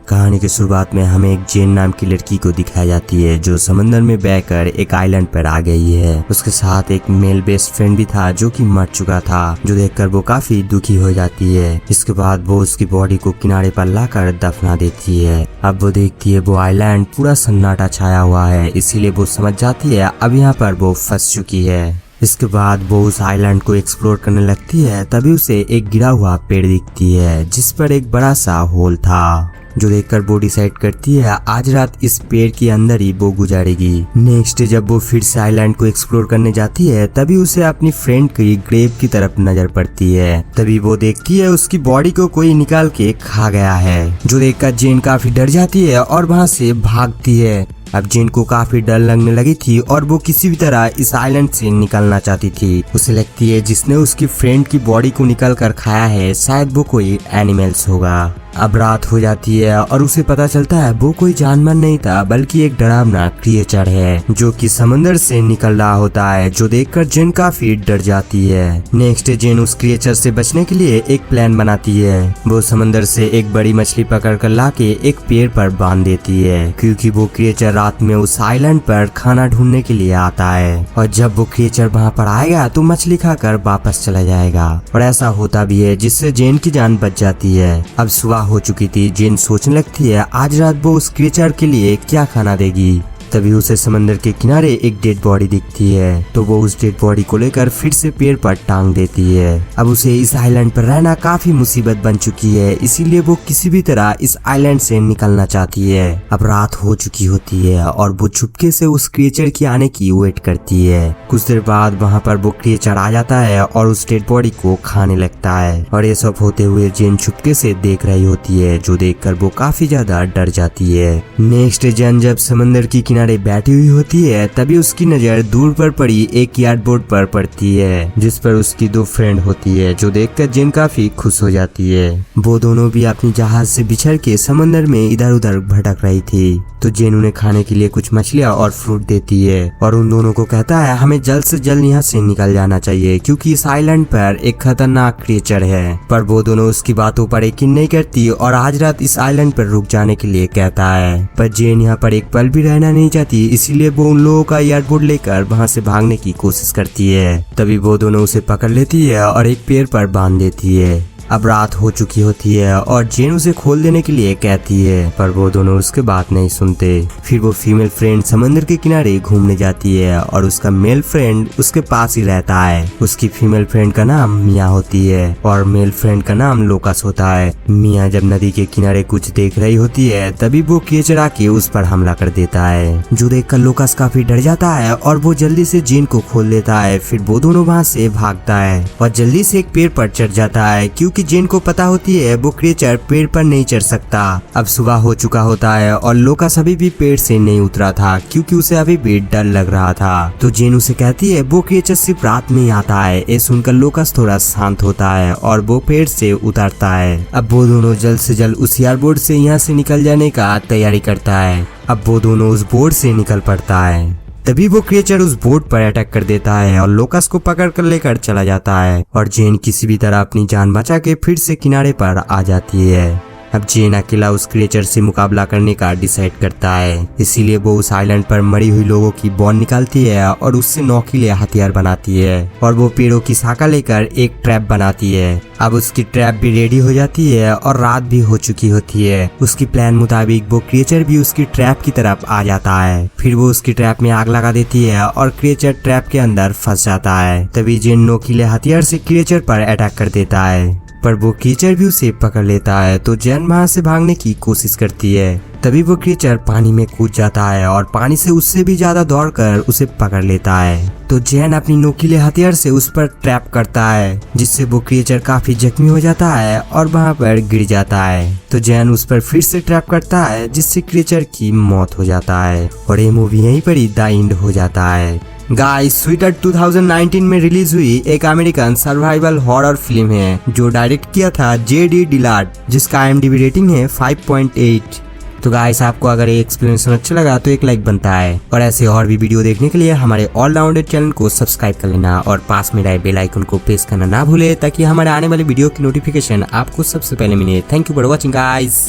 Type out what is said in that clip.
कहानी की शुरुआत में हमें एक जेन नाम की लड़की को दिखाई जाती है जो समंदर में बहकर एक आइलैंड पर आ गई है। उसके साथ एक मेल बेस्ट फ्रेंड भी था जो कि मर चुका था, जो देखकर वो काफी दुखी हो जाती है। इसके बाद वो उसकी बॉडी को किनारे पर लाकर दफना देती है। अब वो देखती है वो आइलैंड पूरा सन्नाटा छाया हुआ है, इसीलिए वो समझ जाती है अब यहाँ पर वो फंस चुकी है। इसके बाद वो उस आइलैंड को एक्सप्लोर करने लगती है। तभी उसे एक गिरा हुआ पेड़ दिखती है जिस पर एक बड़ा सा होल था, जो देखकर वो डिसाइड करती है आज रात इस पेड़ के अंदर ही वो गुजारेगी। नेक्स्ट जब वो फिर से आइलैंड को एक्सप्लोर करने जाती है तभी उसे अपनी फ्रेंड की ग्रेव की तरफ नजर पड़ती है। तभी वो देखती है उसकी बॉडी को कोई निकाल के खा गया है, जो देखकर जेन काफी डर जाती है और वहाँ से भागती है। अब जेन को काफी डर लगने लगी थी और वो किसी भी तरह इस आइलैंड से निकलना चाहती थी। उसे लगती है जिसने उसकी फ्रेंड की बॉडी को निकाल कर खाया है शायद वो कोई एनिमल्स होगा। अब रात हो जाती है और उसे पता चलता है वो कोई जानवर नहीं था बल्कि एक डरावना क्रिएचर है जो कि समंदर से निकल रहा होता है, जो देखकर जेन काफी डर जाती है। नेक्स्ट जेन उस क्रिएचर से बचने के लिए एक प्लान बनाती है। वो समंदर से एक बड़ी मछली पकड़ कर लाके एक पेड़ पर बांध देती है, क्योंकि वो क्रिएचर रात में उस आइलैंड पर खाना ढूंढने के लिए आता है और जब वो क्रिएचर वहाँ पर आएगा तो मछली खाकर वापस चला जाएगा। और ऐसा होता भी है जिससे जेन की जान बच जाती है। अब सुबह हो चुकी थी। जेन सोचने लगती है आज रात वो उस क्रिएचर के लिए क्या खाना देगी। तभी उसे समंदर के किनारे एक डेड बॉडी दिखती है, तो वो उस डेड बॉडी को लेकर फिर से पेड़ पर टांग देती है। अब उसे इस आइलैंड पर रहना काफी मुसीबत बन चुकी है, इसीलिए वो किसी भी तरह इस आइलैंड से निकलना चाहती है। अब रात हो चुकी होती है और वो चुपके से उस क्रिएचर की आने की वेट करती है। कुछ देर बाद वहाँ पर वो क्रिएचर आ जाता है और उस डेड बॉडी को खाने लगता है। और ये सब होते हुए जेन चुपके से देख रही होती है, जो देखकर वो काफी ज्यादा डर जाती है। नेक्स्ट जेन जब समंदर की किनारे बैठी हुई होती है तभी उसकी नजर दूर पर पड़ी एक यार्ड बोर्ड पर पड़ती है जिस पर उसकी दो फ्रेंड होती है, जो देखकर जेन काफी खुश हो जाती है। वो दोनों भी अपनी जहाज से बिछड़ के समंदर में इधर उधर भटक रही थी, तो जेन उन्हें खाने के लिए कुछ मछलियाँ और फ्रूट देती है और उन दोनों को कहता है हमें जल्द से जल्द यहाँ से निकल जाना चाहिए क्योंकि इस आइलैंड पर एक खतरनाक क्रिएचर है। पर वो दोनों उसकी बातों पर यकीन नहीं करती और आज रात इस आइलैंड पर रुक जाने के लिए कहता है। पर जेन यहाँ पर एक पल भी रहना नहीं चाहती, इसीलिए वो उन लोगों का एयरपोर्ट लेकर वहाँ से भागने की कोशिश करती है। तभी वो दोनों उसे पकड़ लेती है और एक पेड़ पर बांध देती है। अब रात हो चुकी होती है और जेन उसे खोल देने के लिए कहती है, पर वो दोनों उसके बात नहीं सुनते। फिर वो फीमेल फ्रेंड समंदर के किनारे घूमने जाती है और उसका मेल फ्रेंड उसके पास ही रहता है। उसकी फीमेल फ्रेंड का नाम मिया होती है और मेल फ्रेंड का नाम लोकस होता है। मिया जब नदी के किनारे कुछ देख रही होती है तभी वो क्रिएचर आके उस पर हमला कर देता है, जो देखकर लोकस काफी डर जाता है और वो जल्दी से जेन को खोल देता है। फिर वो दोनों वहाँ से भागता है और जल्दी से एक पेड़ पर चढ़ जाता है, क्योंकि जेन को पता होती है वो क्रिएचर पेड़ पर नहीं चढ़ सकता। अब सुबह हो चुका होता है और लोकस अभी भी पेड़ से नहीं उतरा था क्योंकि उसे अभी भी डर लग रहा था। तो जेन उसे कहती है वो क्रिएचर सिर्फ रात में ही आता है। ये सुनकर लोकस थोड़ा शांत होता है और वो पेड़ से उतरता है। अब वो दोनों जल्द से जल्द उस एयरपोर्ट से यहाँ से निकल जाने का तैयारी करता है। अब वो दोनों उस बोर्ड से निकल पड़ता है। तभी वो क्रिएचर उस बोट पर अटैक कर देता है और लोकस को पकड़ कर लेकर चला जाता है और जेन किसी भी तरह अपनी जान बचा के फिर से किनारे पर आ जाती है। अब जेन अकेला उस क्रिएचर से मुकाबला करने का डिसाइड करता है, इसीलिए वो उस आइलैंड पर मरी हुई लोगों की बोन निकालती है और उससे नोकीले हथियार बनाती है और वो पेड़ों की शाखा लेकर एक ट्रैप बनाती है। अब उसकी ट्रैप भी रेडी हो जाती है और रात भी हो चुकी होती है। उसकी प्लान मुताबिक वो क्रिएचर भी उसकी ट्रैप की तरफ आ जाता है। फिर वो उसकी ट्रैप में आग लगा देती है और क्रिएचर ट्रैप के अंदर फंस जाता है। तभी जेन नोकीले हथियार से क्रिएचर पर अटैक कर देता है, पर वो क्रिएचर भी उसे पकड़ लेता है। तो जेन वहाँ से भागने की कोशिश करती है। तभी वो क्रिएचर पानी में कूद जाता है और पानी से उससे भी ज्यादा दौड़कर उसे पकड़ लेता है। तो जेन अपनी नोकीले हथियार से उस पर ट्रैप करता है, जिससे वो क्रिएचर काफी जख्मी हो जाता है और वहाँ पर गिर जाता है। तो जेन उस पर फिर से ट्रैप करता है, जिससे क्रिएचर की मौत हो जाता है और ये मूवी यहीं पर ही द एंड हो जाता है। गाइस, स्वीटर 2019 में रिलीज हुई एक अमेरिकन सर्वाइवल हॉरर फिल्म है जो डायरेक्ट किया था J.D. डिलार्ड, जिसका IMDb रेटिंग है 5.8। तो गाइस, आपको अगर ये एक्सप्लेनेशन अच्छा लगा तो एक लाइक बनता है और ऐसे और भी वीडियो देखने के लिए हमारे ऑल राउंडेड चैनल को सब्सक्राइब कर लेना और पास में बेल आइकन को प्रेस करना ना भूले ताकि हमारे आने वाले वीडियो की नोटिफिकेशन आपको सबसे पहले मिले। Thank you for watching guys.